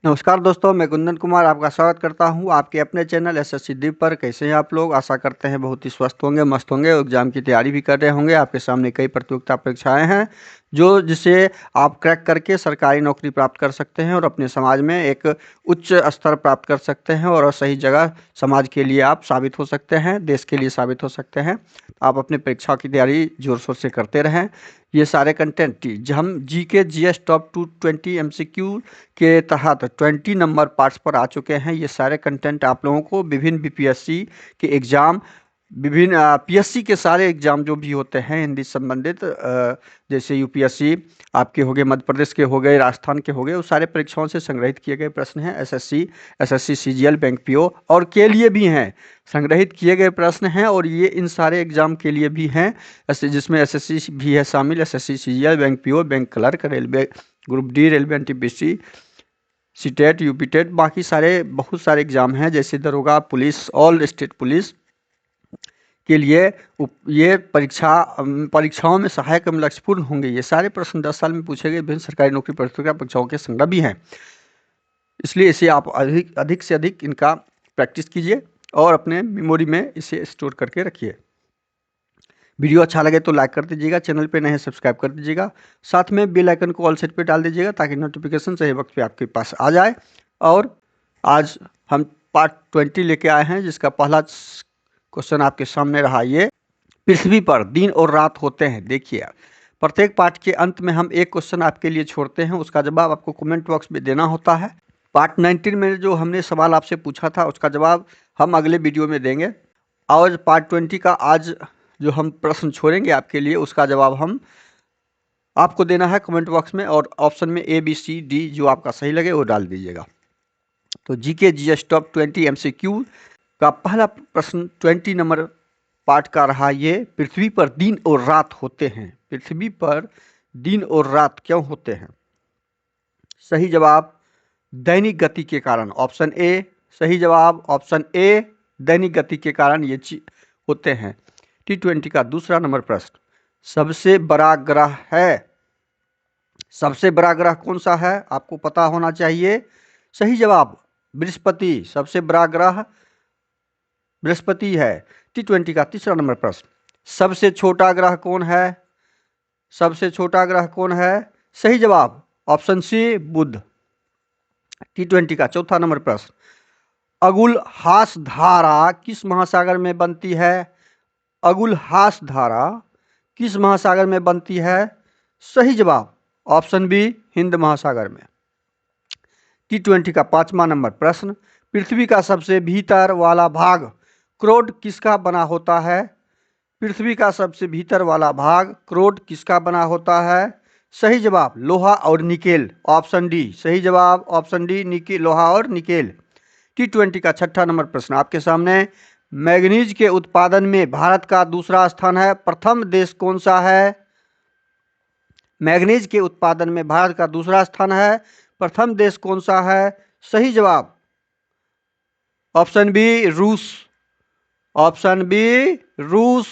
नमस्कार दोस्तों, मैं कुंदन कुमार आपका स्वागत करता हूं आपके अपने चैनल एसएससी दीप पर। कैसे हैं आप लोग? आशा करते हैं बहुत ही स्वस्थ होंगे, मस्त होंगे, एग्जाम की तैयारी भी कर रहे होंगे। आपके सामने कई प्रतियोगिता परीक्षाएं हैं जिसे आप क्रैक करके सरकारी नौकरी प्राप्त कर सकते हैं और अपने समाज में एक उच्च स्तर प्राप्त कर सकते हैं और सही जगह समाज के लिए आप साबित हो सकते हैं, देश के लिए साबित हो सकते हैं। आप अपने परीक्षा की तैयारी जोर शोर से करते रहें। ये सारे कंटेंट हम जीके जीएस टॉप 220 एमसीक्यू के तहत 20 नंबर पार्ट्स पर आ चुके हैं। ये सारे कंटेंट आप लोगों को विभिन्न बीपीएससी के एग्ज़ाम, विभिन्न पीएससी के सारे एग्ज़ाम जो भी होते हैं हिंदी संबंधित, जैसे यूपीएससी आपके हो गए, मध्य प्रदेश के हो गए, राजस्थान के हो गए, उस सारे परीक्षाओं से संग्रहित किए गए प्रश्न हैं। एसएससी सीजीएल, बैंक पीओ और के लिए भी हैं, संग्रहित किए गए प्रश्न हैं और ये इन सारे एग्ज़ाम के लिए भी हैं, जिसमें एसएससी भी है शामिल। SSC CGL, bank PO, bank clerk, railway group D, railway NTPC, CTET, UPTET, बाकी सारे बहुत सारे एग्जाम हैं, जैसे दरोगा, पुलिस, ऑल स्टेट पुलिस के लिए ये परीक्षाओं में सहायक एवं लक्ष्यपूर्ण होंगे। ये सारे प्रश्न 10 साल में पूछे गए विभिन्न सरकारी नौकरी प्रतियोगिता परीक्षाओं के संग्रह भी हैं, इसलिए इसे आप अधिक से अधिक इनका प्रैक्टिस कीजिए और अपने मेमोरी में इसे स्टोर करके रखिए। वीडियो अच्छा लगे तो लाइक कर दीजिएगा, चैनल पे नए हैं सब्सक्राइब कर दीजिएगा, साथ में बेल आइकन को ऑल सेट पे डाल दीजिएगा ताकि नोटिफिकेशन सही वक्त पे आपके पास आ जाए। और आज हम पार्ट 20 लेके आए हैं, जिसका पहला क्वेश्चन आपके सामने रहा। ये पृथ्वी पर दिन और रात होते हैं। देखिए, प्रत्येक पार्ट के अंत में हम एक क्वेश्चन आपके लिए छोड़ते हैं, उसका जवाब आपको कमेंट बॉक्स में देना होता है। पार्ट 19 में जो हमने सवाल आपसे पूछा था उसका जवाब हम अगले वीडियो में देंगे, और पार्ट 20 का आज जो हम प्रश्न छोड़ेंगे आपके लिए, उसका जवाब हम आपको देना है कमेंट बॉक्स में, और ऑप्शन में ए बी सी डी जो आपका सही लगे वो डाल दीजिएगा। तो जीके जीएस टॉप 20 एमसीक्यू का पहला प्रश्न 20 नंबर पार्ट का रहा। ये पृथ्वी पर दिन और रात होते हैं। पृथ्वी पर दिन और रात क्यों होते हैं? सही जवाब दैनिक गति के कारण, ऑप्शन ए सही जवाब। ऑप्शन ए दैनिक गति के कारण ये होते हैं। T20 का दूसरा नंबर प्रश्न, सबसे बड़ा ग्रह है। सबसे बड़ा ग्रह कौन सा है? आपको पता होना चाहिए। सही जवाब बृहस्पति। सबसे बड़ा ग्रह बृहस्पति है। T20 का तीसरा नंबर प्रश्न, सबसे छोटा ग्रह कौन है? सबसे छोटा ग्रह कौन है? सही जवाब ऑप्शन सी बुध। T20 का चौथा नंबर प्रश्न, अगुलहास धारा किस महासागर में बनती है? अगुलहास धारा किस महासागर में बनती है? सही जवाब ऑप्शन बी हिंद महासागर में। T20 का पांचवा नंबर प्रश्न, पृथ्वी का सबसे भीतर वाला भाग क्रोड किसका बना होता है? पृथ्वी का सबसे भीतर वाला भाग क्रोड किसका बना होता है? सही जवाब लोहा और निकेल, ऑप्शन डी। सही जवाब ऑप्शन डी, निकेल, लोहा और निकेल। T20 का छठा नंबर प्रश्न आपके सामने, मैग्नीज के उत्पादन में भारत का दूसरा स्थान है। प्रथम देश कौन सा है? मैग्नीज के उत्पादन में भारत का दूसरा स्थान है, प्रथम देश कौन सा है? सही जवाब ऑप्शन बी रूस। ऑप्शन बी रूस।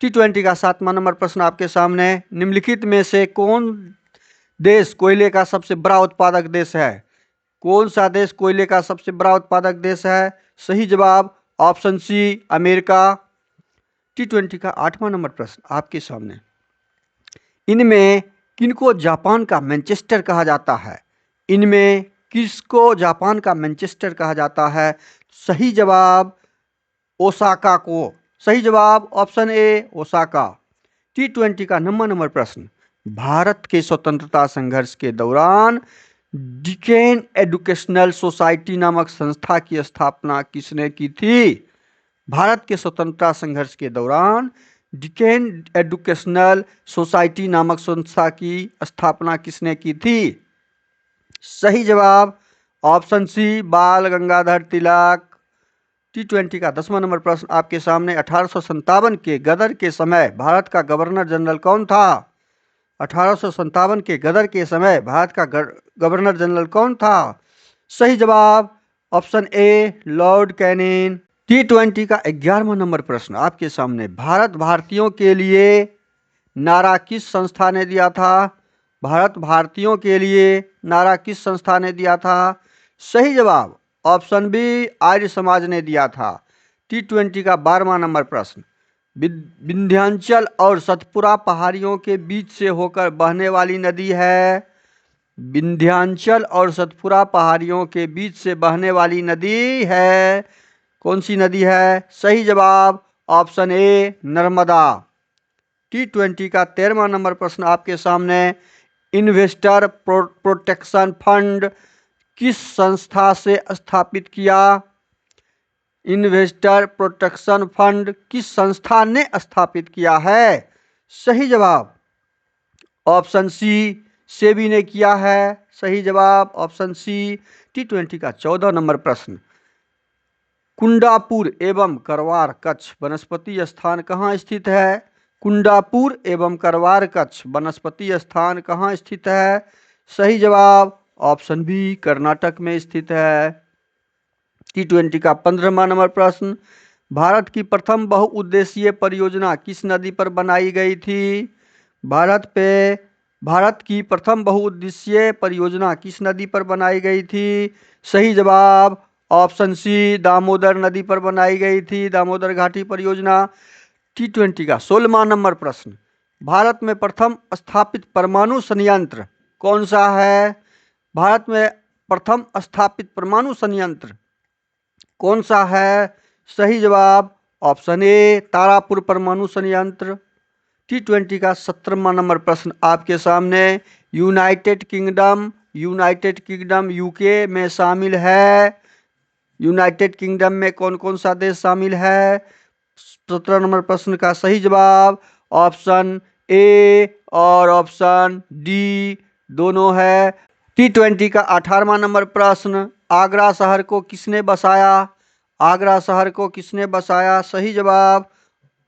T20 का सातवां नंबर प्रश्न आपके सामने, निम्नलिखित में से कौन देश कोयले का सबसे बड़ा उत्पादक देश है? कौन सा देश कोयले का सबसे बड़ा उत्पादक देश है? सही जवाब ऑप्शन सी अमेरिका। T20 का आठवां नंबर प्रश्न आपके सामने, इनमें किनको जापान का मैनचेस्टर कहा जाता है? इनमें किसको जापान का मैनचेस्टर कहा जाता है? सही जवाब ओसाका को। सही जवाब ऑप्शन ए ओसाका। T20 का नंबर प्रश्न, भारत के स्वतंत्रता संघर्ष के दौरान डिकेन एजुकेशनल सोसाइटी नामक संस्था की स्थापना किसने की थी? भारत के स्वतंत्रता संघर्ष के दौरान डिकेन एजुकेशनल सोसाइटी नामक संस्था की स्थापना किसने की थी? सही जवाब ऑप्शन सी बाल गंगाधर तिलक। T20 का 10वां नंबर प्रश्न आपके सामने, 1857 के गदर के समय भारत का गवर्नर जनरल कौन था? 1857 के गदर के समय भारत का गवर्नर जनरल कौन था? सही जवाब option A Lord Canning. T20 का 11वां नंबर प्रश्न आपके सामने, भारत भारतीयों के लिए नारा किस संस्था ने दिया था? भारत भारतीयों के लिए नारा किस संस्था ने दिया था? सही जवाब ऑप्शन बी आर्य समाज ने दिया था। T20 का 12वां नंबर प्रश्न, विंध्याचल और सतपुरा पहाड़ियों के बीच से होकर बहने वाली नदी है। विंध्याचल और सतपुरा पहाड़ियों के बीच से बहने वाली नदी है, कौन सी नदी है? सही जवाब ऑप्शन ए नर्मदा। T20 का 13वां नंबर प्रश्न आपके सामने, इन्वेस्टर प्रोटेक्शन फंड किस संस्था से स्थापित किया? इन्वेस्टर प्रोटेक्शन फंड किस संस्था ने स्थापित किया है? सही जवाब ऑप्शन सी सेबी ने किया है। सही जवाब ऑप्शन सी। T20 का 14 नंबर प्रश्न, कुंडापुर एवं करवार कच्छ वनस्पति स्थान कहाँ स्थित है? कुंडापुर एवं करवार कच्छ वनस्पति स्थान कहाँ स्थित है? सही जवाब ऑप्शन बी कर्नाटक में स्थित है। T20 का 15वां नंबर प्रश्न, भारत की प्रथम बहुउद्देशीय परियोजना किस नदी पर बनाई गई थी? भारत की प्रथम बहुउद्देशीय परियोजना किस नदी पर बनाई गई थी? सही जवाब ऑप्शन सी दामोदर नदी पर बनाई गई थी, दामोदर घाटी परियोजना। T20 का 16वां नंबर प्रश्न, भारत में प्रथम स्थापित परमाणु संयंत्र कौन सा है? भारत में प्रथम स्थापित परमाणु संयंत्र कौन सा है? सही जवाब ऑप्शन ए तारापुर परमाणु संयंत्र। T20 का 17वां नंबर प्रश्न आपके सामने, यूनाइटेड किंगडम यूके में शामिल है। यूनाइटेड किंगडम में कौन कौन सा देश शामिल है? 17 नंबर प्रश्न का सही जवाब ऑप्शन ए और ऑप्शन डी दोनों है। T20 का 18वां नंबर प्रश्न, आगरा शहर को किसने बसाया? आगरा शहर को किसने बसाया? सही जवाब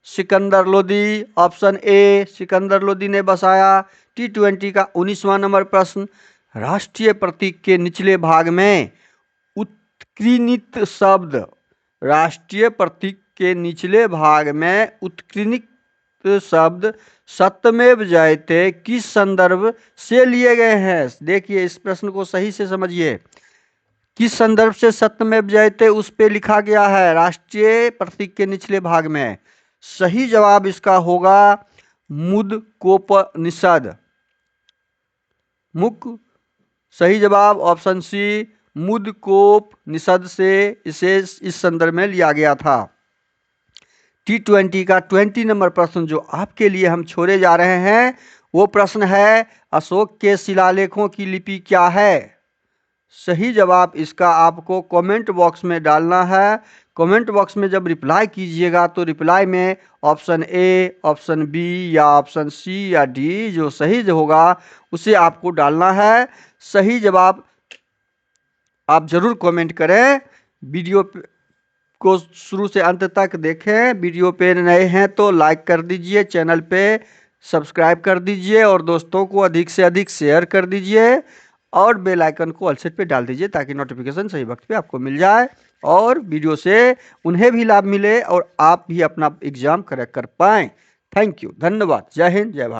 सिकंदर लोदी, ऑप्शन ए सिकंदर लोदी ने बसाया। T20 का 19वां नंबर प्रश्न, राष्ट्रीय प्रतीक के निचले भाग में उत्कीर्णित शब्द, राष्ट्रीय प्रतीक के निचले भाग में उत्कीर्णित शब्द सत्यमेव जयते किस संदर्भ से लिए गए हैं? देखिए इस प्रश्न को सही से समझिए, किस संदर्भ से सत्यमेव जयते उस पे लिखा गया है राष्ट्रीय प्रतीक के निचले भाग में। सही जवाब इसका होगा मुद्गोपनिषद, सही जवाब ऑप्शन सी मुद्गोपनिषद से इसे इस संदर्भ में लिया गया था। T20 का 20 नंबर प्रश्न जो आपके लिए हम छोड़े जा रहे हैं वो प्रश्न है, अशोक के शिलालेखों की लिपि क्या है? सही जवाब इसका आपको कमेंट बॉक्स में डालना है। कमेंट बॉक्स में जब रिप्लाई कीजिएगा तो रिप्लाई में ऑप्शन ए, ऑप्शन बी या ऑप्शन सी या डी जो सही होगा उसे आपको डालना है। सही जवाब आप जरूर कमेंट करें। वीडियो को शुरू से अंत तक देखें। वीडियो पे नए हैं तो लाइक कर दीजिए, चैनल पे सब्सक्राइब कर दीजिए और दोस्तों को अधिक से अधिक शेयर कर दीजिए और बेल आइकन को ऑल सेट पे डाल दीजिए ताकि नोटिफिकेशन सही वक्त पे आपको मिल जाए और वीडियो से उन्हें भी लाभ मिले और आप भी अपना एग्जाम करेक्ट कर पाएँ। थैंक यू, धन्यवाद, जय हिंद, जय भारत।